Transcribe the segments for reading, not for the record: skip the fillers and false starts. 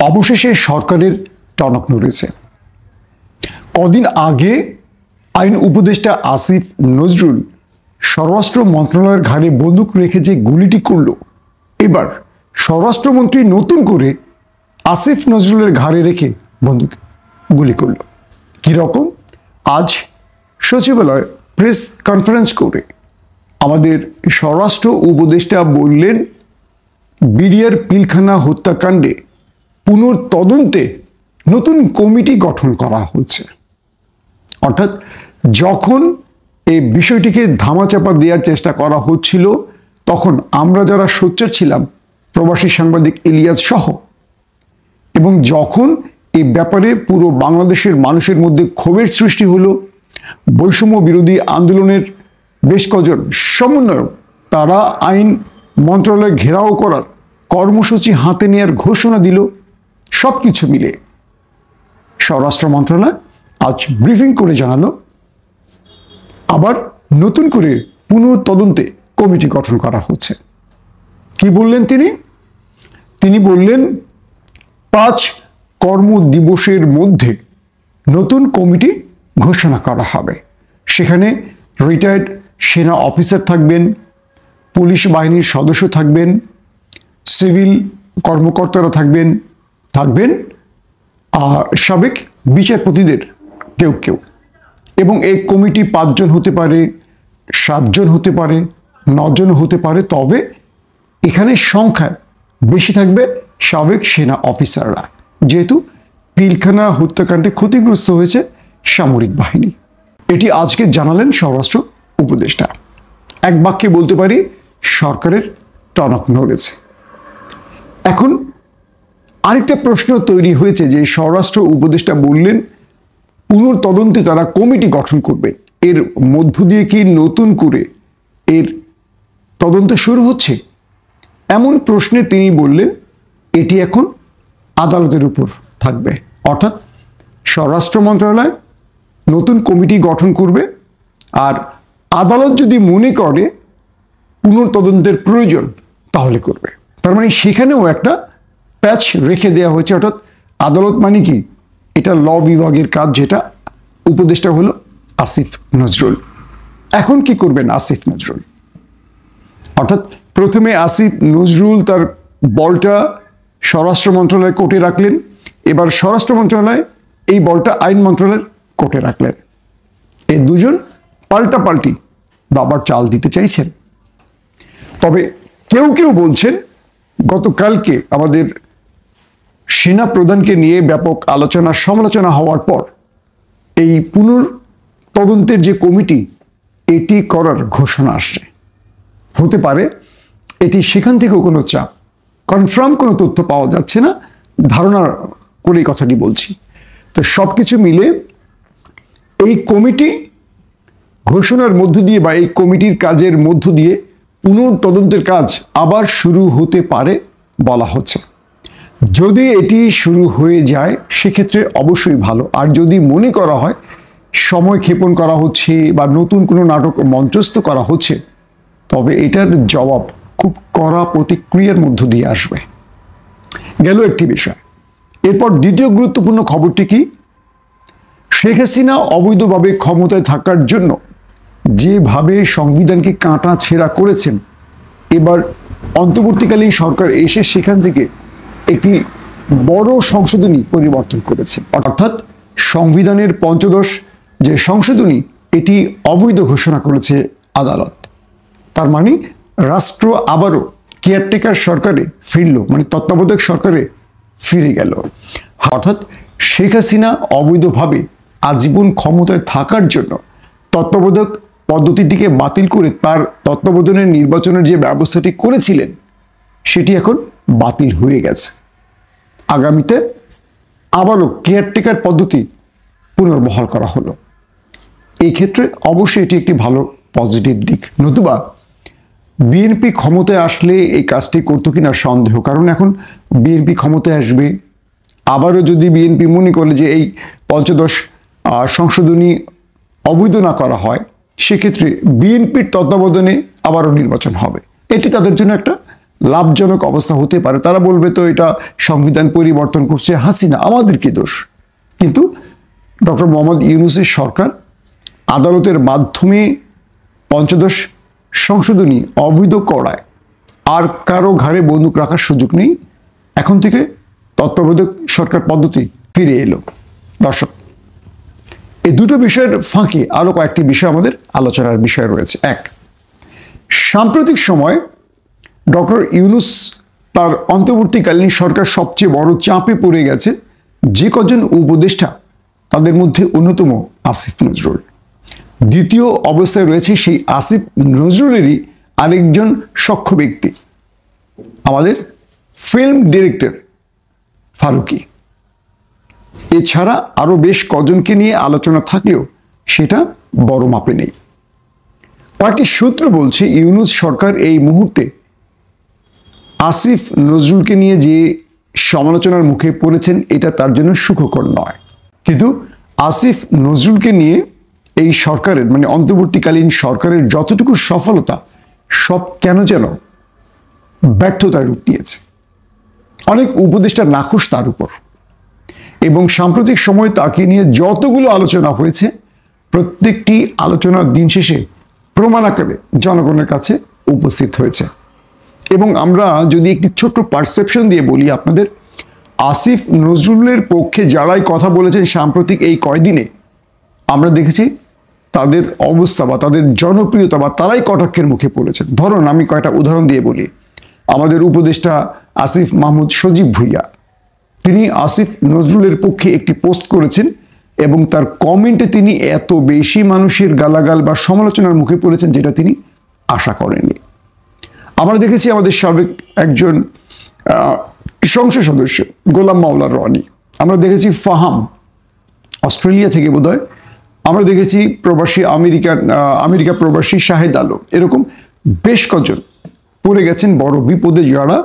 অবশেষে সরকারের টনক নড়েছে। কদিন আগে আইন উপদেষ্টা আসিফ নজরুল স্বরাষ্ট্র মন্ত্রণালয়ের ঘাড়ে বন্দুক রেখে যে গুলিটি করল, এবার স্বরাষ্ট্রমন্ত্রী নতুন করে আসিফ নজরুলের ঘাড়ে রেখে বন্দুক গুলি করল। কীরকম? আজ সচিবালয় প্রেস কনফারেন্স করে আমাদের স্বরাষ্ট্র উপদেষ্টা বললেন, বিডিআর পিলখানা হত্যাকাণ্ডে পুনর্তদন্তে নতুন কমিটি গঠন করা হচ্ছে। অর্থাৎ যখন এই বিষয়টিকে ধামাচাপা দেওয়ার চেষ্টা করা হচ্ছিল, তখন আমরা যারা সোচ্চার ছিলাম, প্রবাসী সাংবাদিক ইলিয়াস সহ, এবং যখন এই ব্যাপারে পুরো বাংলাদেশের মানুষের মধ্যে ক্ষোভের সৃষ্টি হলো, বৈষম্য বিরোধী আন্দোলনের বেশ কজন সমন্বয়ক তারা আইন মন্ত্রণালয় ঘেরাও করার কর্মসূচি হাতে নেওয়ার ঘোষণা দিল, সব কিছু মিলে স্বরাষ্ট্র মন্ত্রণালয় আজ ব্রিফিং করে জানালো আবার নতুন করে পুনঃতদন্তে কমিটি গঠন করা হচ্ছে। কি বললেন তিনি বললেন 5 কর্মদিবসের মধ্যে নতুন কমিটি ঘোষণা করা হবে। সেখানে রিটায়ার্ড সেনা অফিসার থাকবেন, পুলিশ বাহিনীর সদস্য থাকবেন, সিভিল কর্মকর্তারা থাকবেন সাবেক বিচারপতিদের কেউ, এবং এই কমিটি 5 জন হতে পারে, 7 জন হতে পারে, 9 জন হতে পারে, তবে এখানে সংখ্যায় বেশি থাকবে সাবেক সেনা অফিসাররা, যেহেতু পিলখানা হত্যাকাণ্ডে ক্ষতিগ্রস্ত হয়েছে সামরিক বাহিনী। এটি আজকে জানালেন স্বরাষ্ট্র উপদেষ্টা। এক বাক্যে বলতে পারি, সরকারের টনক নড়েছে। এখন আরেকটা প্রশ্ন তৈরি হয়েছে যে স্বরাষ্ট্র উপদেষ্টা বললেন পুনর্তদন্তে তারা কমিটি গঠন করবেন, এর মধ্য দিয়ে কি নতুন করে এর তদন্ত শুরু হচ্ছে? এমন প্রশ্নে তিনি বললেন এটি এখন আদালতের উপর থাকবে। অর্থাৎ স্বরাষ্ট্র মন্ত্রণালয় নতুন কমিটি গঠন করবে, আর আদালত যদি মনে করে পুনর্তদন্তের প্রয়োজন তাহলে করবে। তার মানে সেখানেও একটা প্যাচ রেখে দেওয়া হয়েছে। অর্থাৎ আদালত মানে কি? এটা ল বিভাগের কাজ, যেটা উপদেষ্টা হলো আসিফ নজরুল। এখন কি করবেন আসিফ নজরুল? অর্থাৎ প্রথমে আসিফ নজরুল তার বলটা স্বরাষ্ট্র মন্ত্রণালয় কোর্টে রাখলেন, এবার স্বরাষ্ট্র মন্ত্রণালয় এই বলটা আইন মন্ত্রণালয়ের কোর্টে রাখলেন। এই দুজন পাল্টাপাল্টি দাবার চাল দিতে চাইছেন। তবে কেউ বলছেন, গতকালকে আমাদের সেনা প্রধানকে নিয়ে ব্যাপক আলোচনা সমালোচনা হওয়ার পর এই পুনর্তদন্তের যে কমিটি, এটি করার ঘোষণা আসছে। হতে পারে এটি সেখান থেকেও কোনো চাপ, কনফার্ম কোনো তথ্য পাওয়া যাচ্ছে না, ধারণা করেই কথাটি বলছি। তো সব কিছু মিলে এই কমিটি ঘোষণার মধ্য দিয়ে বা এই কমিটির কাজের মধ্য দিয়ে পুনর্তদন্তের কাজ আবার শুরু হতে পারে বলা হচ্ছে। যদি এটি শুরু হয়ে যায় সেক্ষেত্রে অবশ্যই ভালো, আর যদি মনে করা হয় সময় ক্ষেপণ করা হচ্ছে বা নতুন কোনো নাটক মঞ্চস্থ করা হচ্ছে, তবে এটার জবাব খুব কড়া প্রতিক্রিয়ার মধ্য দিয়ে আসবে। গেল একটি বিষয়। এরপর দ্বিতীয় গুরুত্বপূর্ণ খবরটি কি? শেখ হাসিনা অবৈধভাবে ক্ষমতায় থাকার জন্য যেভাবে সংবিধানকে কাটা ছেঁড়া করেছেন, এবার অন্তর্বর্তীকালীন সরকার এসে সেখান থেকে একটি বড় সংশোধনী পরিবর্তন করেছে। অর্থাৎ সংবিধানের ৫ম যে সংশোধনী, এটি অবৈধ ঘোষণা করেছে আদালত। তার মানে রাষ্ট্র আবারও কেয়ারটেকার সরকারে ফিরল, মানে তত্ত্বাবধায়ক সরকারে ফিরে গেল। অর্থাৎ শেখ হাসিনা অবৈধভাবে আজীবন ক্ষমতায় থাকার জন্য তত্ত্বাবধায়ক পদ্ধতিটিকে বাতিল করে তার তত্ত্বাবধানের নির্বাচনের যে ব্যবস্থাটি করেছিলেন, সেটি এখন বাতিল হয়ে গেছে। আগামীতে আবারও কেয়ারটেকার পদ্ধতি পুনর্বহাল করা হলো। এই ক্ষেত্রে অবশ্যই এটি একটি ভালো পজিটিভ দিক, নতুবা বিএনপি ক্ষমতায় আসলে এই কাজটি করতো কিনা সন্দেহ। কারণ এখন বিএনপি ক্ষমতায় আসবে, আবারও যদি বিএনপি মনে করে যে এই ৫ম সংশোধনী অবৈধ না করা হয়, সেক্ষেত্রে বিএনপির তত্ত্বাবধানে আবারও নির্বাচন হবে। এটি তাদের জন্য একটা লাভজনক অবস্থা হতে পারে। তারা বলবে তো এটা সংবিধান পরিবর্তন করছে হাসিনা, আমাদের কি দোষ? কিন্তু ডক্টর মোহাম্মদ ইউনূসের সরকার আদালতের মাধ্যমে পঞ্চদশ সংশোধনী অবৈধ করায় আর কারো ঘাড়ে বন্দুক রাখার সুযোগ নেই। এখন থেকে তত্ত্বাবধায়ক সরকার পদ্ধতি ফিরে এলো। দর্শক, এই দুটো বিষয়ের ফাঁকে আরো কয়েকটি বিষয় আমাদের আলোচনার বিষয় রয়েছে। এক, সাম্প্রতিক সময় ডক্টর ইউনূস তার অন্তর্বর্তীকালীন সরকার সবচেয়ে বড় চাপে পড়ে গেছে যে কজন উপদেষ্টা, তাদের মধ্যে অন্যতম আসিফ নজরুল। দ্বিতীয় অবস্থায় রয়েছে সেই আসিফ নজরুলেরই আরেকজন সখ্য ব্যক্তি, আমাদের ফিল্ম ডিরেক্টর ফারুকী। এছাড়া আরো বেশ কজনকে নিয়ে আলোচনা থাকলেও সেটা বড় মাপে নেই। কয়েকটি সূত্র বলছে ইউনূস সরকার এই মুহূর্তে আসিফ নজরুলকে নিয়ে যে সমালোচনার মুখে পড়েছেন এটা তার জন্য সুখকর নয়। কিন্তু আসিফ নজরুলকে নিয়ে এই সরকারের মানে অন্তর্বর্তীকালীন সরকারের যতটুকু সফলতা সব কেন যেন ব্যর্থতায় রূপ নিয়েছে। অনেক উপদেষ্টা নাখুশ তার উপর, এবং সাম্প্রতিক সময় তাকে নিয়ে যতগুলো আলোচনা হয়েছে প্রত্যেকটি আলোচনার দিন শেষে প্রমাণ আকারে জনগণের কাছে উপস্থিত হয়েছে। এবং আমরা যদি একটি ছোট্ট পারসেপশন দিয়ে বলি আপনাদের, আসিফ নজরুলের পক্ষে যারাই কথা বলেছেন সাম্প্রতিক এই কয়দিনে, আমরা দেখেছি তাদের অবস্থা বা তাদের জনপ্রিয়তা বা তারাই কটাক্ষের মুখে পড়েছেন। ধরুন আমি কয়েকটা উদাহরণ দিয়ে বলি। আমাদের উপদেষ্টা আসিফ মাহমুদ সজীব ভুইয়া, তিনি আসিফ নজরুলের পক্ষে একটি পোস্ট করেছেন এবং তার কমেন্টে তিনি এত বেশি মানুষের গালাগাল বা সমালোচনার মুখে পড়েছেন যেটা তিনি আশা করেননি। আমরা দেখেছি আমাদের সাবেক একজন সংসদ সদস্য গোলাম মাওলা রনি, আমরা দেখেছি ফাহাম অস্ট্রেলিয়া থেকে বোধহয়, আমরা দেখেছি প্রবাসী আমেরিকা প্রবাসী শাহেদ আলম, এরকম বেশ কজন পড়ে গেছেন বড় বিপদে, যারা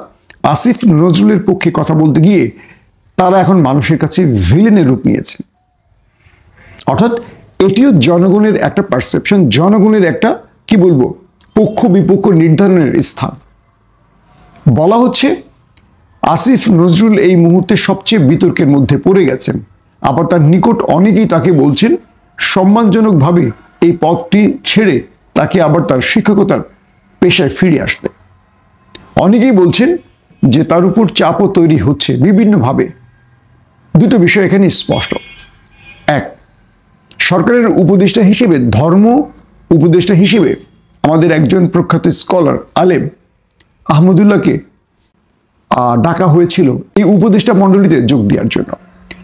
আসিফ নজরুলের পক্ষে কথা বলতে গিয়ে তারা এখন মানুষের কাছে ভিলেনের রূপ নিয়েছে। অর্থাৎ এটিও জনগণের একটা পারসেপশন, জনগণের একটা কি বলবো পক্ষ বিপক্ষ নির্ধারণের স্থান। বলা হচ্ছে আসিফ নজরুল এই মুহূর্তে সবচেয়ে বিতর্কের মধ্যে পড়ে গেছেন। আবার তার নিকট অনেকেই তাকে বলছেন সম্মানজনকভাবে এই পদটি ছেড়ে তাকে আবার তার শিক্ষকতার পেশায় ফিরে আসতে। অনেকেই বলছেন যে তার উপর চাপও তৈরি হচ্ছে বিভিন্নভাবে। দুটো বিষয় এখানে স্পষ্ট। এক, সরকারের উপদেষ্টা হিসেবে, ধর্ম উপদেষ্টা হিসেবে আমাদের একজন প্রখ্যাত স্কলার আলেম আহমদুল্লাহকে ডাকা হয়েছিল এই উপদেষ্টা মণ্ডলীতে যোগ দেওয়ার জন্য।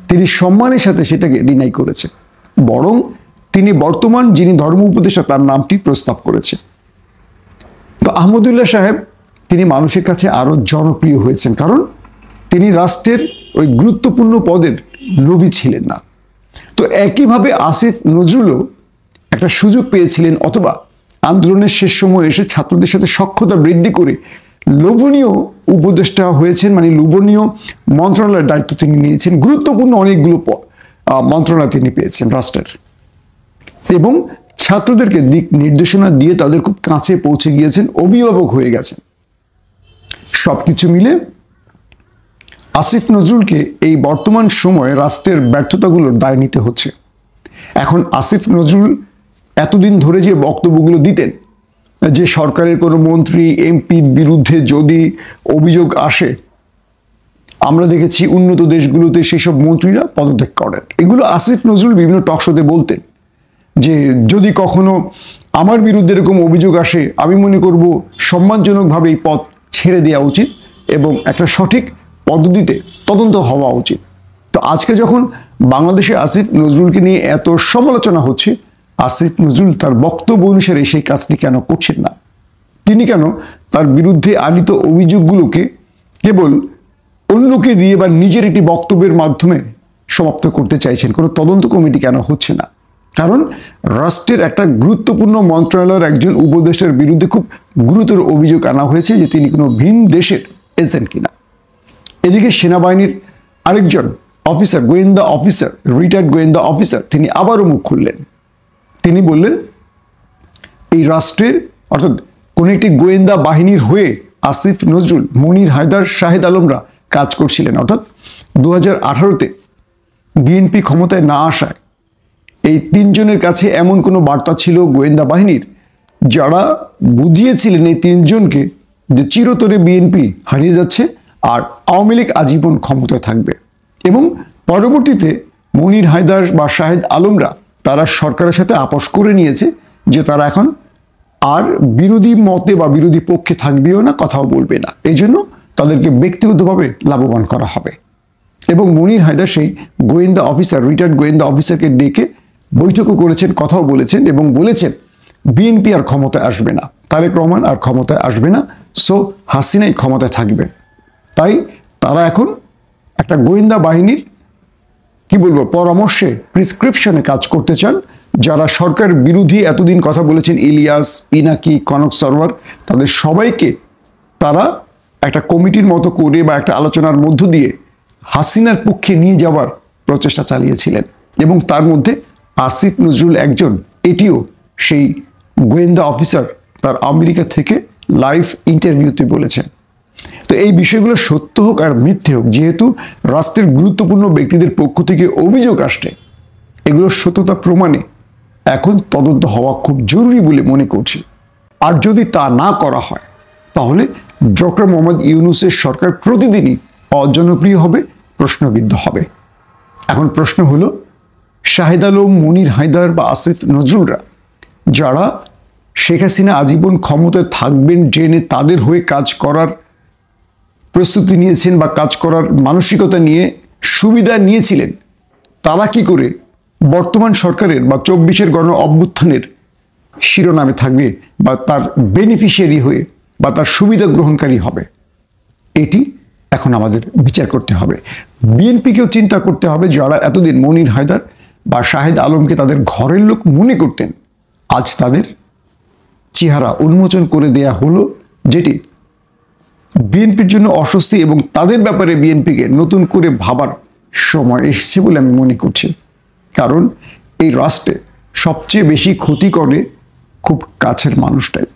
তিনি সম্মানের সাথে সেটাকে ডিনাই করেছে, বরং তিনি বর্তমান যিনি ধর্ম উপদেষ্টা তার নামটি প্রস্তাব করেছে। তো আহমদুল্লাহ সাহেব তিনি মানুষের কাছে আরো জনপ্রিয় হয়েছেন, কারণ তিনি রাষ্ট্রের ওই গুরুত্বপূর্ণ পদের লোভী ছিলেন না। তো একইভাবে আসিফ নজরুলও একটা সুযোগ পেয়েছিলেন, অথবা আন্দোলনের শেষ সময় এসে ছাত্রদের সাথে সখ্যতা বৃদ্ধি করে লোভনীয় উপদেষ্টা হয়েছেন, মানে লোভনীয় মন্ত্রণালয়ের দায়িত্ব তিনি নিয়েছেন। গুরুত্বপূর্ণ অনেকগুলো মন্ত্রণালয় তিনি পেয়েছেন রাষ্ট্রের, এবং ছাত্রদেরকে দিক নির্দেশনা দিয়ে তাদের খুব কাছে পৌঁছে গিয়েছেন, অভিভাবক হয়ে গেছেন। সবকিছু মিলে আসিফ নজরুলকে এই বর্তমান সময়ে রাষ্ট্রের ব্যর্থতাগুলোর দায় নিতে হচ্ছে। এখন আসিফ নজরুল এতদিন ধরে যে বক্তব্যগুলো দিতেন যে সরকারের কোনো মন্ত্রী এমপির বিরুদ্ধে যদি অভিযোগ আসে, আমরা দেখেছি উন্নত দেশগুলোতে সেসব মন্ত্রীরা পদত্যাগ করেন। এগুলো আসিফ নজরুল বিভিন্ন টকশোতে বলতেন যে যদি কখনো আমার বিরুদ্ধে এরকম অভিযোগ আসে, আমি মনে করব সম্মানজনকভাবে এই পদ ছেড়ে দেওয়া উচিত এবং একটা সঠিক পদ্ধতিতে তদন্ত হওয়া উচিত। তো আজকে যখন বাংলাদেশে আসিফ নজরুলকে নিয়ে এত সমালোচনা হচ্ছে, আসিফ নজরুল তার বক্তব্য অনুসারে সেই কাজটি কেন করছেন না? তিনি কেন তার বিরুদ্ধে আনিত অভিযোগগুলোকে কেবল অন্যকে দিয়ে বা নিজের একটি বক্তব্যের মাধ্যমে সমাপ্ত করতে চাইছেন? কোনো তদন্ত কমিটি কেন হচ্ছে না? কারণ রাষ্ট্রের একটা গুরুত্বপূর্ণ মন্ত্রণালয়ের একজন উপদেষ্টার বিরুদ্ধে খুব গুরুতর অভিযোগ আনা হয়েছে যে তিনি কোনো ভিন দেশের এজেন্ট কিনা। এদিকে সেনাবাহিনীর আরেকজন অফিসার, গোয়েন্দা অফিসার, রিটায়ার্ড গোয়েন্দা অফিসার, তিনি আবারও মুখ খুললেন। তিনি বললেন এই রাষ্ট্রের অর্থাৎ কোনো একটি গোয়েন্দা বাহিনীর হয়ে আসিফ নজরুল, মনির হায়দার, শাহেদ আলমরা কাজ করছিলেন। অর্থাৎ 2018-তে বিএনপি ক্ষমতায় না আসায় এই তিনজনের কাছে এমন কোনো বার্তা ছিল গোয়েন্দা বাহিনীর, যারা বুঝিয়েছিলেন এই তিনজনকে যে চিরতরে বিএনপি হারিয়ে যাচ্ছে আর আওয়ামী লীগ আজীবন ক্ষমতায় থাকবে। এবং পরবর্তীতে মনির হায়দার বা শাহেদ আলমরা তারা সরকারের সাথে আপোষ করে নিয়েছে যে তারা এখন আর বিরোধী মতে বা বিরোধী পক্ষে থাকবেও না, কথাও বলবে না। এই জন্য তাদেরকে ব্যক্তিগতভাবে লাভবান করা হবে। এবং মনির হায়দার সেই গোয়েন্দা অফিসার, রিটায়ার্ড গোয়েন্দা অফিসারকে ডেকে বৈঠকও করেছেন, কথাও বলেছেন এবং বলেছেন বিএনপি আর ক্ষমতায় আসবে না, তারেক রহমান আর ক্ষমতায় আসবে না, সো হাসিনাই ক্ষমতায় থাকবে। তাই তারা এখন একটা গোয়েন্দা বাহিনীর কি বলবো পরামর্শে, প্রিসক্রিপশনে কাজ করতে চান। যারা সরকার বিরোধী এতদিন কথা বলেছেন, ইলিয়াস, পিনাকি, কনক সরোয়ার, তাদের সবাইকে তারা একটা কমিটির মতো করে বা একটা আলোচনার মধ্য দিয়ে হাসিনার পক্ষে নিয়ে যাওয়ার প্রচেষ্টা চালিয়েছিলেন। এবং তার মধ্যে আসিফ নজরুল একজন, এটিও সেই গোয়েন্দা অফিসার তার আমেরিকা থেকে লাইভ ইন্টারভিউতে বলেছেন। তো এই বিষয়গুলো সত্য হোক আর মিথ্যে হোক, যেহেতু রাষ্ট্রের গুরুত্বপূর্ণ ব্যক্তিদের পক্ষ থেকে অভিযোগ আসছে, এগুলোর সত্যতা প্রমাণে এখন তদন্ত হওয়া খুব জরুরি বলে মনে করছি। আর যদি তা না করা হয় তাহলে ডক্টর মোহাম্মদ ইউনূসের সরকার প্রতিদিনই অজনপ্রিয় হবে, প্রশ্নবিদ্ধ হবে। এখন প্রশ্ন হলো, শাহেদ আলম, মনির হায়দার বা আসিফ নজরুলরা যারা শেখ হাসিনা আজীবন ক্ষমতায় থাকবেন জেনে তাদের হয়ে কাজ করার প্রস্তুতি নিয়েছেন বা কাজ করার মানসিকতা নিয়ে সুবিধা নিয়েছিলেন, তারা কি করে বর্তমান সরকারের বা 24-এর গণ অভ্যুত্থানের শিরোনামে থাকবে বা তার বেনিফিশিয়ারি হয়ে বা তার সুবিধা গ্রহণকারী হবে? এটি এখন আমাদের বিচার করতে হবে। বিএনপিকেও চিন্তা করতে হবে, যারা এতদিন মনির হায়দার বা শাহেদ আলমকে তাদের ঘরের লোক মনে করতেন, আজ তাদের চেহারা উন্মোচন করে দেয়া হলো, যেটি বিএনপির জন্য অস্বস্তি এবং তাদের ব্যাপারে বিএনপিকে নতুন করে ভাবার সময় এসেছে বলে আমি মনে করছি। কারণ এই রাষ্ট্রে সবচেয়ে বেশি ক্ষতি করে খুব কাছের মানুষটাই,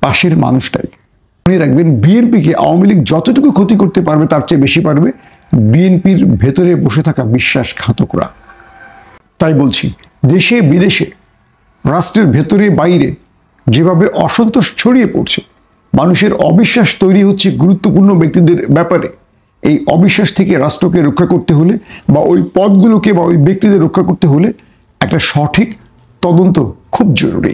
পাশের মানুষটাই। মনে রাখবেন, বিএনপিকে আওয়ামী লীগ যতটুকু ক্ষতি করতে পারবে তার চেয়ে বেশি পারবে বিএনপির ভেতরে বসে থাকা বিশ্বাসঘাতকরা। তাই বলছি, দেশে বিদেশে, রাষ্ট্রের ভেতরে বাইরে যেভাবে অসন্তোষ ছড়িয়ে পড়ছে, মানুষের অবিশ্বাস তৈরি হচ্ছে গুরুত্বপূর্ণ ব্যক্তিদের ব্যাপারে, এই অবিশ্বাস থেকে রাষ্ট্রকে রক্ষা করতে হলে বা ওই পদগুলোকে বা ওই ব্যক্তিদের রক্ষা করতে হলে একটা সঠিক তদন্ত খুব জরুরি।